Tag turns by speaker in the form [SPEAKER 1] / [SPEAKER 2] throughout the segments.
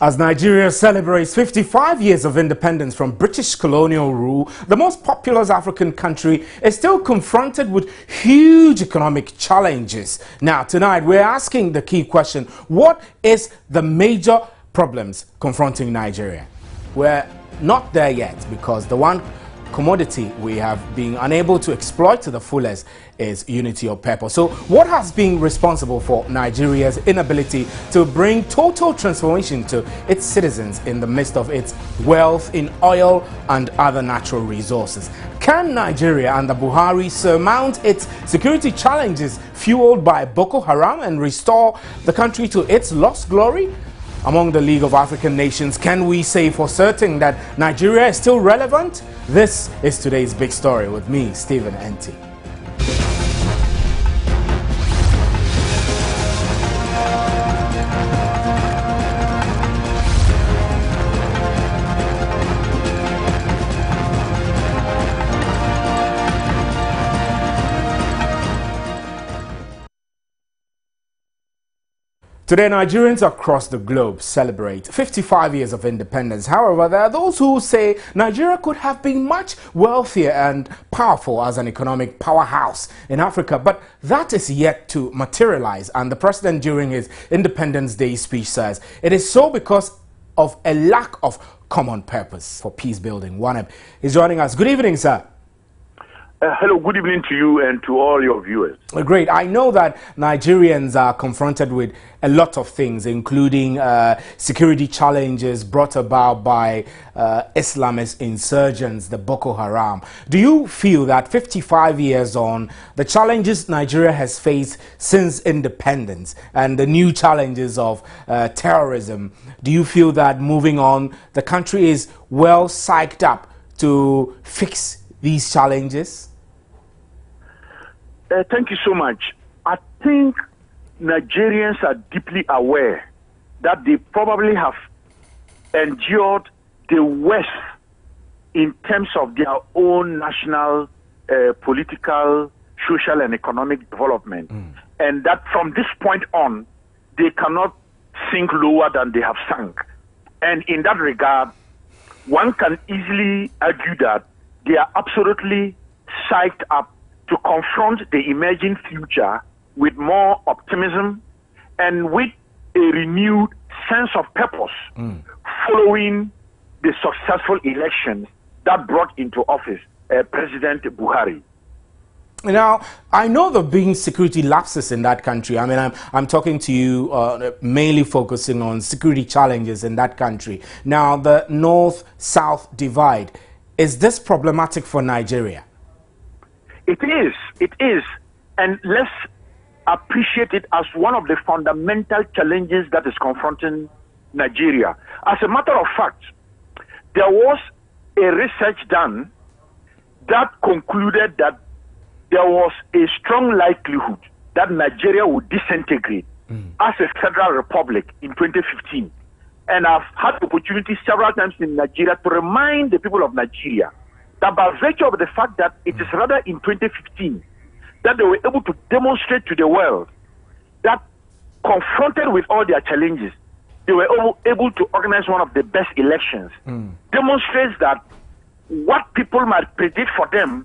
[SPEAKER 1] As Nigeria celebrates 55 years of independence from British colonial rule, the most populous African country is still confronted with huge economic challenges. Now, tonight, we're asking the key question: what is the major problems confronting Nigeria? We're not there yet, because the one commodity we have been unable to exploit to the fullest is unity of purpose. So what has been responsible for Nigeria's inability to bring total transformation to its citizens in the midst of its wealth in oil and other natural resources? Can Nigeria and the Buharis surmount its security challenges fueled by Boko Haram and restore the country to its lost glory? Among the League of African Nations, can we say for certain that Nigeria is still relevant? This is today's big story with me, Stephen Enti. Today, Nigerians across the globe celebrate 55 years of independence. However, there are those who say Nigeria could have been much wealthier and powerful as an economic powerhouse in Africa, but that is yet to materialize. And the president, during his Independence Day speech, says it is so because of a lack of common purpose for peace building. Waneb is joining us. Good evening, sir.
[SPEAKER 2] Hello, good evening to you and to all your viewers.
[SPEAKER 1] Great. I know that Nigerians are confronted with a lot of things, including security challenges brought about by Islamist insurgents, the Boko Haram. Do you feel that 55 years on, the challenges Nigeria has faced since independence and the new challenges of terrorism, do you feel that moving on, the country is well psyched up to fix these challenges?
[SPEAKER 2] Thank you so much. I think Nigerians are deeply aware that they probably have endured the worst in terms of their own national, political, social and economic development. And that from this point on, they cannot sink lower than they have sunk. And in that regard, one can easily argue that they are absolutely psyched up to confront the emerging future with more optimism and with a renewed sense of purpose following the successful elections that brought into office President Buhari.
[SPEAKER 1] Now, I know there have been security lapses in that country. I mean, I'm talking to you mainly focusing on security challenges in that country. Now, the North-South Divide, is this problematic for Nigeria?
[SPEAKER 2] It is. And let's appreciate it as one of the fundamental challenges that is confronting Nigeria. As a matter of fact, there was a research done that concluded that there was a strong likelihood that Nigeria would disintegrate as a federal republic in 2015. And I've had the opportunity several times in Nigeria to remind the people of Nigeria that by virtue of the fact that it is rather in 2015 that they were able to demonstrate to the world that, confronted with all their challenges, they were able to organize one of the best elections, demonstrates that what people might predict for them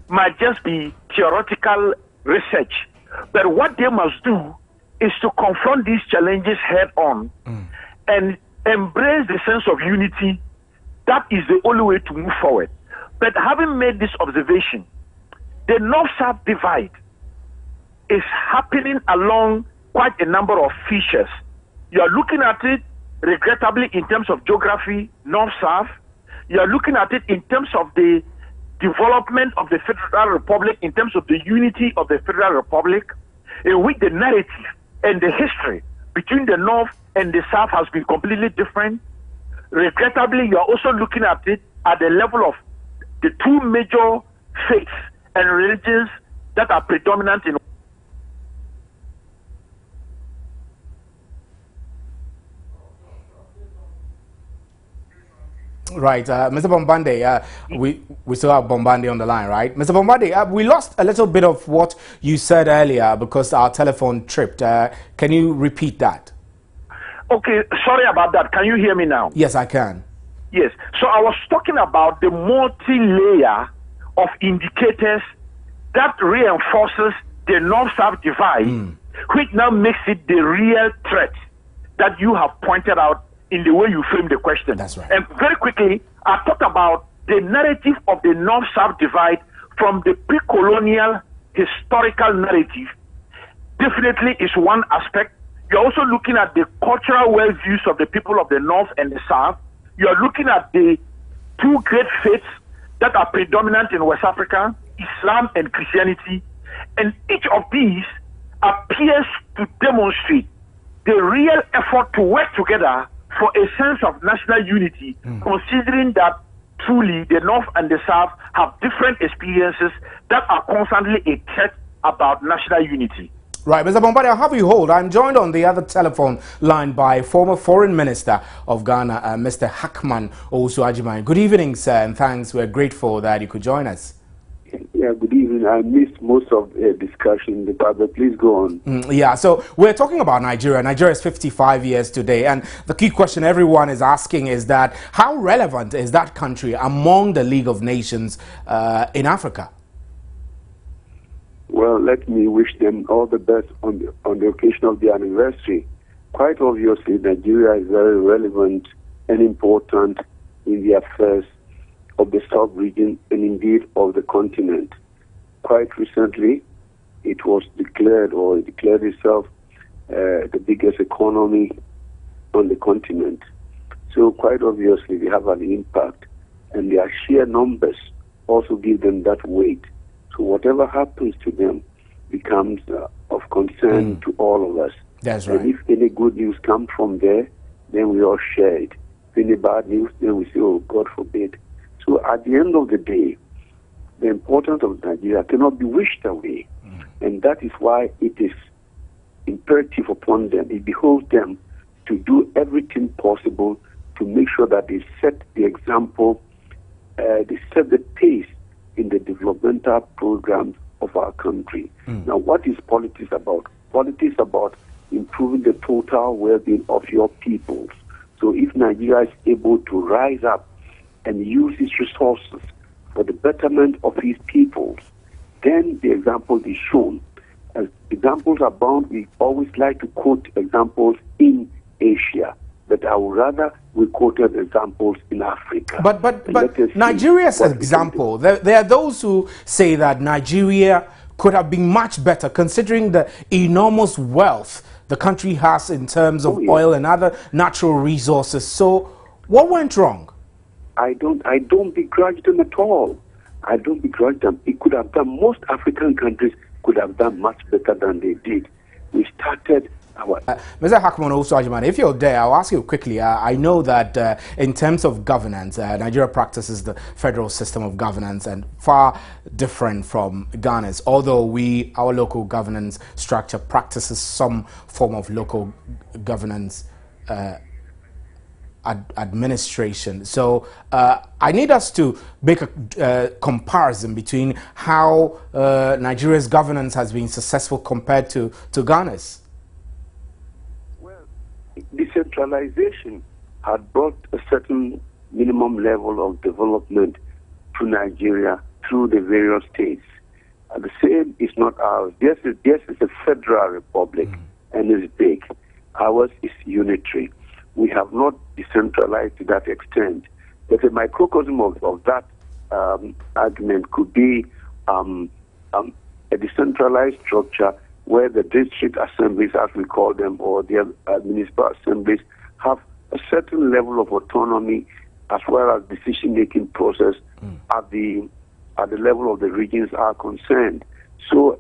[SPEAKER 2] might just be theoretical research. But what they must do is to confront these challenges head on and embrace the sense of unity. That is the only way to move forward. But having made this observation, the North-South Divide is happening along quite a number of features. You are looking at it, regrettably, in terms of geography, North-South. You are looking at it in terms of the development of the Federal Republic, in terms of the unity of the Federal Republic, in which the narrative and the history between the North and the South has been completely different. Regrettably, you are also looking at it at the level of the two major faiths and religions that are predominant in.
[SPEAKER 1] Right, Mr. Bombande, we still have Bombande on the line, right? Mr. Bombande, we lost a little bit of what you said earlier because our telephone tripped. Can you repeat that?
[SPEAKER 2] Okay, sorry about that. Can you hear me now?
[SPEAKER 1] Yes, I can.
[SPEAKER 2] Yes. So I was talking about the multi-layer of indicators that reinforces the North-South divide, which now makes it the real threat that you have pointed out in the way you frame the question.
[SPEAKER 1] That's right.
[SPEAKER 2] And very quickly, I talked about the narrative of the North-South divide from the pre-colonial historical narrative. Definitely is one aspect. You're also looking at the cultural worldviews of the people of the North and the South. You're looking at the two great faiths that are predominant in West Africa, Islam and Christianity. And each of these appears to demonstrate the real effort to work together for a sense of national unity, considering that truly the North and the South have different experiences that are constantly a threat about national unity.
[SPEAKER 1] Right, Mr. Bombadi, I'll have you hold. I'm joined on the other telephone line by former Foreign Minister of Ghana, Mr. Hackman Osei Asare. Good evening, sir, and thanks. We're grateful that you could join us.
[SPEAKER 3] Yeah, good evening. I missed most of the discussion, but please go on.
[SPEAKER 1] Yeah, so we're talking about Nigeria. Nigeria is 55 years today, and the key question everyone is asking is that how relevant is that country among the League of Nations in Africa?
[SPEAKER 3] Well, let me wish them all the best on the occasion of the anniversary. Quite obviously, Nigeria is very relevant and important in the affairs of the South region and indeed of the continent. Quite recently, it was declared, or it declared itself, the biggest economy on the continent. So quite obviously, they have an impact, and their sheer numbers also give them that weight. So whatever happens to them becomes of concern to all of us.
[SPEAKER 1] That's right.
[SPEAKER 3] And if any good news comes from there, then we all share it. If any bad news, then we say, oh, God forbid. So at the end of the day, the importance of Nigeria cannot be wished away. And that is why it is imperative upon them, it behoves them to do everything possible to make sure that they set the example, they set the pace in the developmental programs of our country. Now, what is politics about? Politics about improving the total well-being of your peoples. So if Nigeria is able to rise up and use its resources for the betterment of his peoples, then the example is shown. As examples abound, we always like to quote examples in Asia, but I would rather we quoted examples in Africa.
[SPEAKER 1] But Nigeria's example, there are those who say that Nigeria could have been much better considering the enormous wealth the country has in terms of oil and other natural resources. So what went wrong?
[SPEAKER 3] I don't begrudge them at all. I don't begrudge them. It could have done, most African countries could have done much better than they did. We started our...
[SPEAKER 1] Mr. Hackman Osei Asare, if you're there, I'll ask you quickly. I know that in terms of governance, Nigeria practices the federal system of governance and far different from Ghana's, although our local governance structure practices some form of local governance administration. So I need us to make a comparison between how Nigeria's governance has been successful compared to Ghana's.
[SPEAKER 3] Well, decentralization had brought a certain minimum level of development to Nigeria through the various states. The same is not ours. Yes, it's a federal republic and it's big. Ours is unitary. We have not decentralized to that extent. But a microcosm of that argument could be a decentralized structure where the district assemblies, as we call them, or the municipal assemblies have a certain level of autonomy as well as decision-making process at the level of the regions are concerned. So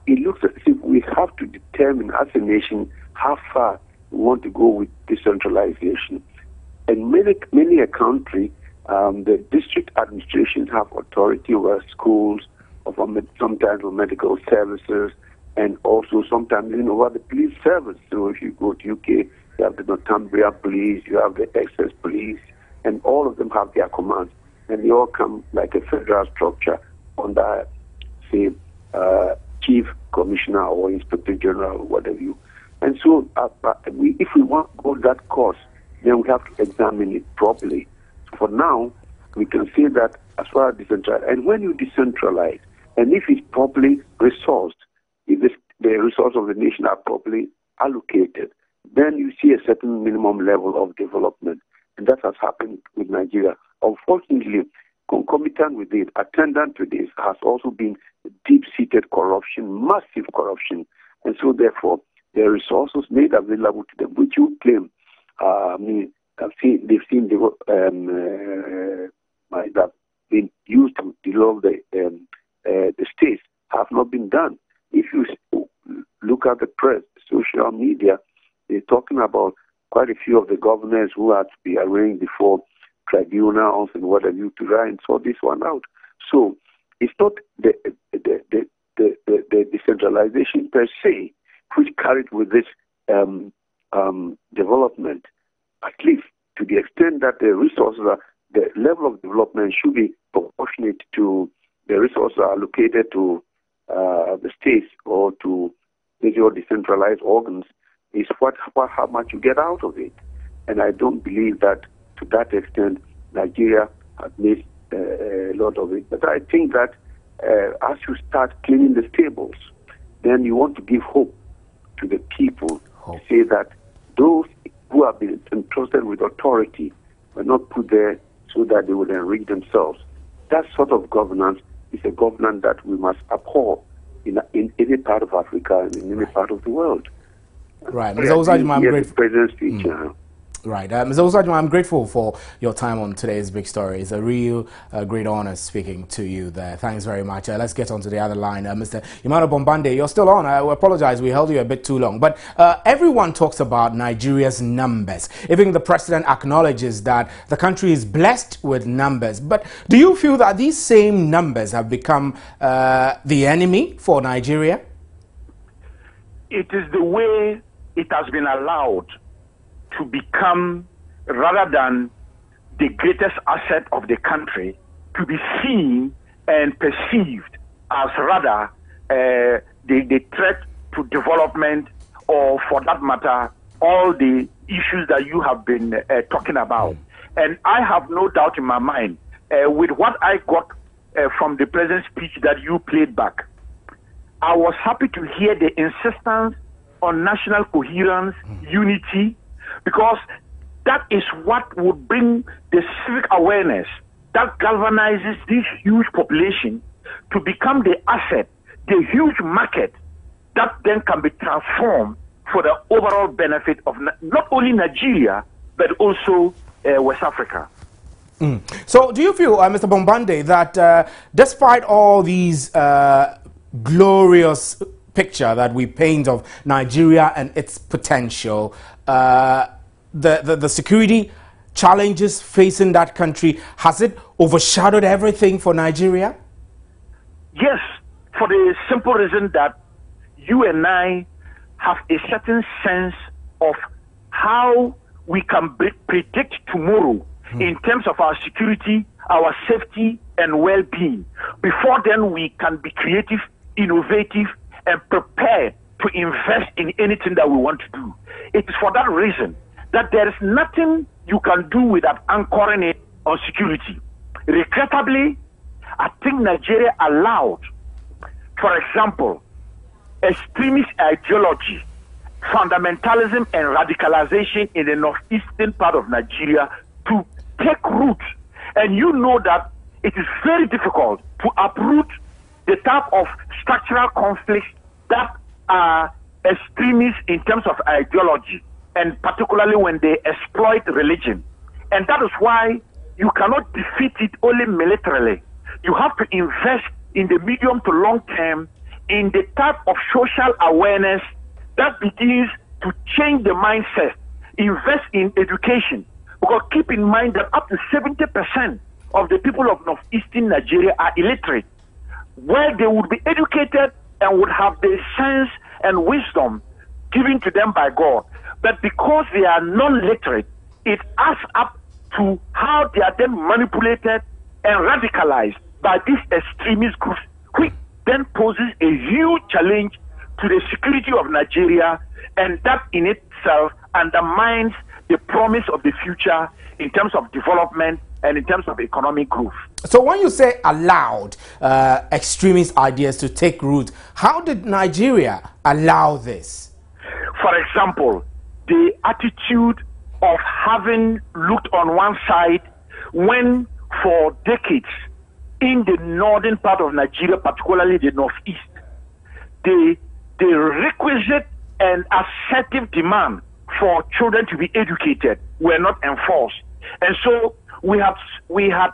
[SPEAKER 3] it looks as if we have to determine as a nation how far we want to go with decentralization. And many a country, the district administrations have authority over schools, sometimes over medical services, and also sometimes over the police service. So if you go to UK, you have the Northumbria police, you have the Essex police, and all of them have their commands. And they all come like a federal structure under, say, chief commissioner or inspector general or whatever you. And so if we want to go that course, then we have to examine it properly. For now, we can say that as far as decentralized, and when you decentralize, and if it's properly resourced, if the resources of the nation are properly allocated, then you see a certain minimum level of development. And that has happened with Nigeria. Unfortunately, concomitant with it, attendant to this has also been deep-seated corruption, massive corruption. And so therefore, the resources made available to them, which you claim, they've seen that been used to develop the states, have not been done. If you look at the press, social media, they're talking about quite a few of the governors who had to be arraigned before tribunals and what have you to try and sort this one out. So it's not the decentralization per se which carried with this development, at least to the extent that the resources are, the level of development should be proportionate to the resources allocated to the states or to major decentralized organs, is how much you get out of it. And I don't believe that to that extent Nigeria has made a lot of it. But I think that as you start cleaning the stables, then you want to give hope to the people, to say that those who have been entrusted with authority were not put there so that they would enrich themselves. That sort of governance is a governance that we must abhor in any part of Africa and in any part of the world.
[SPEAKER 1] Right. Ms. Osajima, I'm grateful.
[SPEAKER 3] President's speech.
[SPEAKER 1] Right. Ms. Osajima, I'm grateful for your time on today's Big Story. It's a real great honor speaking to you there. Thanks very much. Let's get on to the other line. Mr. Emmanuel Bombande, you're still on. I apologize. We held you a bit too long. But everyone talks about Nigeria's numbers. Even the president acknowledges that the country is blessed with numbers. But do you feel that these same numbers have become the enemy for Nigeria?
[SPEAKER 2] It is the way it has been allowed to become, rather than the greatest asset of the country, to be seen and perceived as rather the threat to development, or for that matter, all the issues that you have been talking about. And I have no doubt in my mind, with what I got from the president's speech that you played back, I was happy to hear the insistence on national coherence, unity, because that is what would bring the civic awareness that galvanizes this huge population to become the asset, the huge market that then can be transformed for the overall benefit of not only Nigeria, but also West Africa.
[SPEAKER 1] So do you feel, Mr. Bombande, that despite all these glorious picture that we paint of Nigeria and its potential, the security challenges facing that country, has it overshadowed everything for Nigeria?
[SPEAKER 2] Yes, for the simple reason that you and I have a certain sense of how we can predict tomorrow in terms of our security, our safety, and well-being. Before then, we can be creative, innovative, and prepare to invest in anything that we want to do. It is for that reason that there is nothing you can do without anchoring it on security. Regrettably, I think Nigeria allowed, for example, extremist ideology, fundamentalism, and radicalization in the northeastern part of Nigeria to take root. And you know that it is very difficult to uproot the type of structural conflicts that are extremist in terms of ideology, and particularly when they exploit religion. And that is why you cannot defeat it only militarily. You have to invest in the medium to long term in the type of social awareness that begins to change the mindset. Invest in education. Because keep in mind that up to 70% of the people of northeastern Nigeria are illiterate, where they would be educated and would have the sense and wisdom given to them by God. But because they are non-literate, it adds up to how they are then manipulated and radicalized by these extremist groups, which then poses a huge challenge to the security of Nigeria And that in itself undermines the promise of the future in terms of development and in terms of economic growth.
[SPEAKER 1] So when you say allowed extremist ideas to take root, how did Nigeria allow this?
[SPEAKER 2] For example, the attitude of having looked on one side when for decades in the northern part of Nigeria, particularly the northeast, the requisite and assertive demand for children to be educated were not enforced. And so we had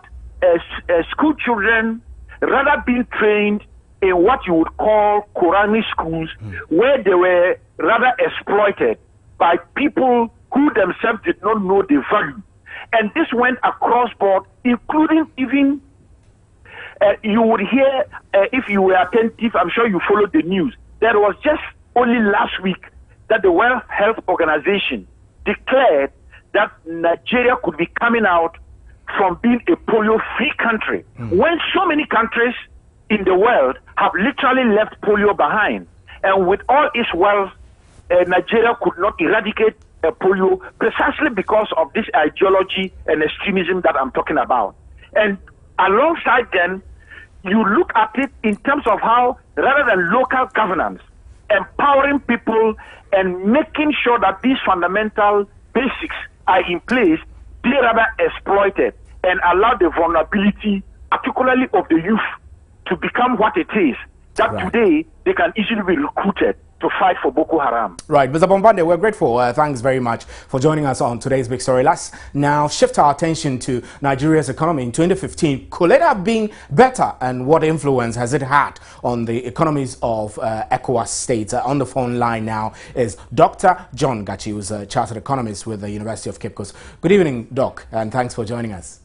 [SPEAKER 2] school children rather being trained in what you would call Quranic schools, where they were rather exploited by people who themselves did not know the value. And this went across board, including even, you would hear, if you were attentive, I'm sure you followed the news, there was just only last week that the World Health Organization declared that Nigeria could be coming out from being a polio-free country, when so many countries in the world have literally left polio behind. And with all its wealth, Nigeria could not eradicate polio precisely because of this ideology and extremism that I'm talking about. And alongside them, you look at it in terms of how, rather than local governance, empowering people and making sure that these fundamental basics are in place, they rather exploited and allow the vulnerability, particularly of the youth, to become what it is, that today they can easily be recruited to fight for Boko Haram.
[SPEAKER 1] Right, Mr. Bombande, we're grateful. Thanks very much for joining us on today's Big Story. Let's now shift our attention to Nigeria's economy in 2015. Could it have been better, and what influence has it had on the economies of ECOWAS states? On the phone line now is Dr. John Gachi, who's a chartered economist with the University of Cape Coast. Good evening, Doc, and thanks for joining us.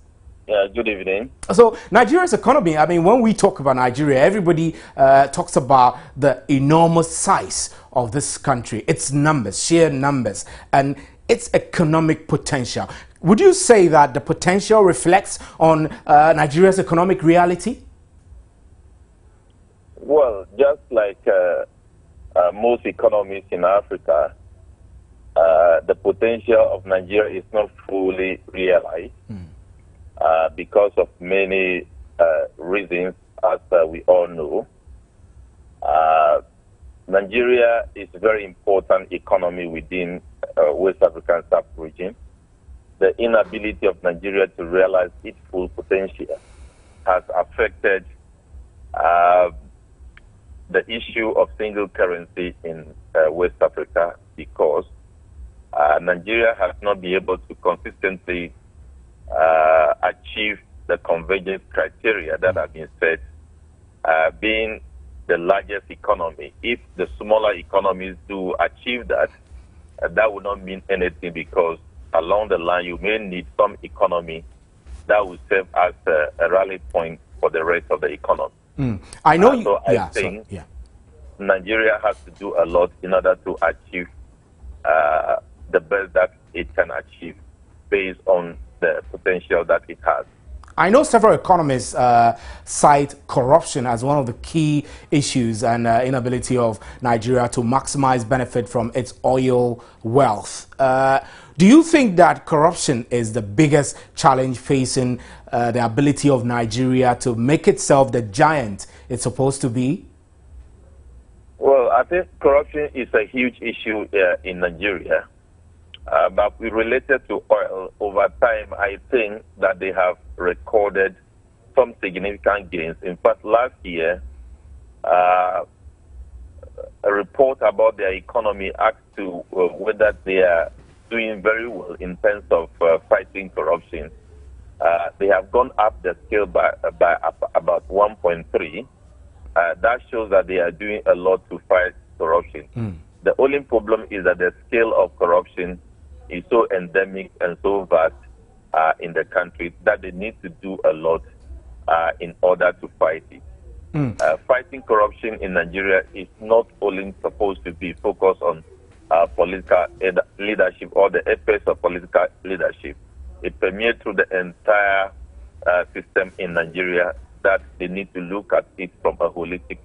[SPEAKER 4] Good evening.
[SPEAKER 1] So Nigeria's economy, I mean, when we talk about Nigeria, everybody talks about the enormous size of this country, its numbers, sheer numbers, and its economic potential. Would you say that the potential reflects on Nigeria's economic reality?
[SPEAKER 4] Well, just like most economies in Africa, the potential of Nigeria is not fully realized. Because of many reasons, as we all know. Nigeria is a very important economy within West African sub-region. The inability of Nigeria to realize its full potential has affected the issue of single currency in West Africa, because Nigeria has not been able to consistently achieve the convergence criteria that have been set, being the largest economy. If the smaller economies do achieve that, that would not mean anything, because along the line you may need some economy that will serve as a rally point for the rest of the economy.
[SPEAKER 1] I know
[SPEAKER 4] so I think Nigeria has to do a lot in order to achieve the best that it can achieve based on the potential that it has.
[SPEAKER 1] I know several economists cite corruption as one of the key issues and inability of Nigeria to maximize benefit from its oil wealth. Do you think that corruption is the biggest challenge facing the ability of Nigeria to make itself the giant it's supposed to be?
[SPEAKER 4] Well, I think corruption is a huge issue in Nigeria. But we related to oil, over time, I think that they have recorded some significant gains. In fact, last year, a report about their economy asked to whether they are doing very well in terms of fighting corruption. They have gone up the scale by about 1.3. That shows that they are doing a lot to fight corruption. The only problem is that the scale of corruption is so endemic and so vast in the country that they need to do a lot in order to fight it. Fighting corruption in Nigeria is not only supposed to be focused on political leadership or the aspects of political leadership. It permeates through the entire system in Nigeria, that they need to look at it from a holistic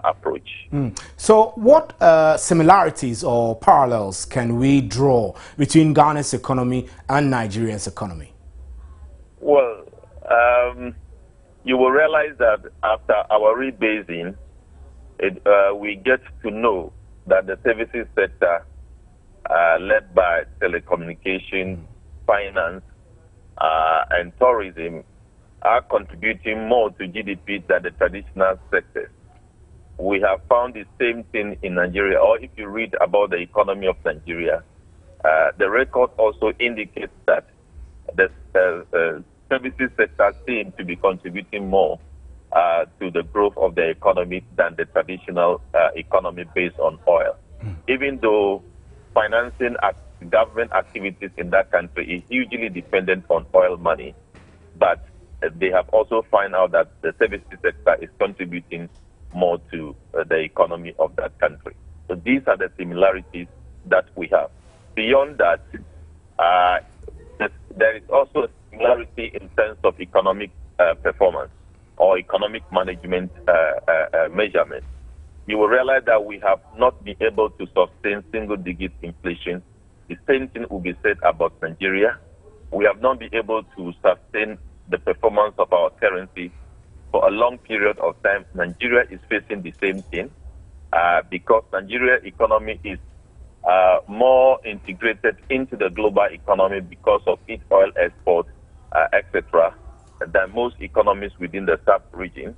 [SPEAKER 4] approach.
[SPEAKER 1] So what similarities or parallels can we draw between Ghana's economy and Nigeria's economy?
[SPEAKER 4] Well, you will realize that after our rebasing, we get to know that the services sector, led by telecommunication, finance, and tourism, are contributing more to GDP than the traditional sectors. We have found the same thing in Nigeria, or if you read about the economy of Nigeria, the record also indicates that the services sector seem to be contributing more to the growth of the economy than the traditional economy based on oil. Even though financing government activities in that country is hugely dependent on oil money, but they have also found out that the services sector is contributing more to the economy of that country. So these are the similarities that we have. Beyond that, there is also a similarity in terms of economic performance or economic management measurements. You will realize that we have not been able to sustain single-digit inflation. The same thing will be said about Nigeria. We have not been able to sustain the performance of our currency for a long period of time. Nigeria is facing the same thing because Nigeria economy is more integrated into the global economy because of its oil export, etc., than most economies within the sub-region.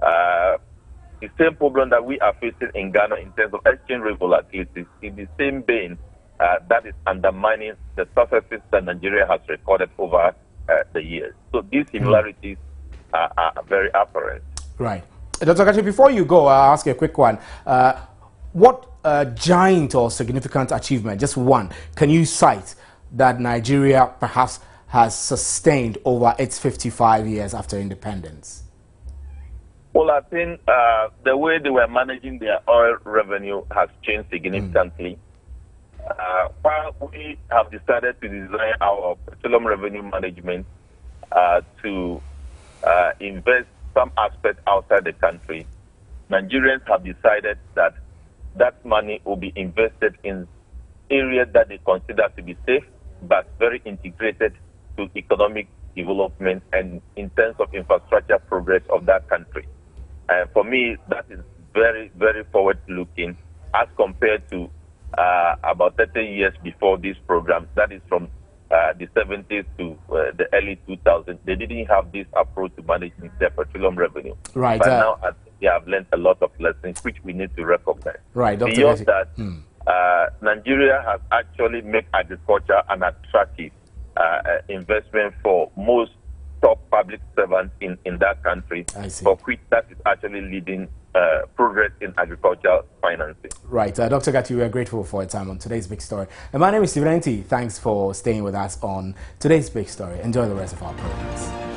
[SPEAKER 4] The same problem that we are facing in Ghana in terms of exchange rate volatility is the same vein that is undermining the successes that Nigeria has recorded over the years. So these similarities are very apparent.
[SPEAKER 1] Right. Dr. Kachi, before you go, I'll ask you a quick one. What giant or significant achievement, just one, can you cite that Nigeria perhaps has sustained over its 55 years after independence?
[SPEAKER 4] Well, I think the way they were managing their oil revenue has changed significantly. While we have decided to design our petroleum revenue management to invest some aspect outside the country, Nigerians have decided that that money will be invested in areas that they consider to be safe, but very integrated to economic development and in terms of infrastructure progress of that country. And for me, that is very, very forward-looking as compared to about 30 years before this program. That is from the 70s to the early 2000s. They didn't have this approach to managing their petroleum revenue.
[SPEAKER 1] Right.
[SPEAKER 4] But now they have learned a lot of lessons, which we need to recognize.
[SPEAKER 1] Right. Dr.
[SPEAKER 4] Beyond that, Nigeria has actually made agriculture an attractive investment for most top public servants in that country, for which that is actually leading progress in agricultural financing.
[SPEAKER 1] Right. Dr. Gatti, we are grateful for your time on today's Big Story. And my name is Stephen Enti. Thanks for staying with us on today's Big Story. Enjoy the rest of our programs.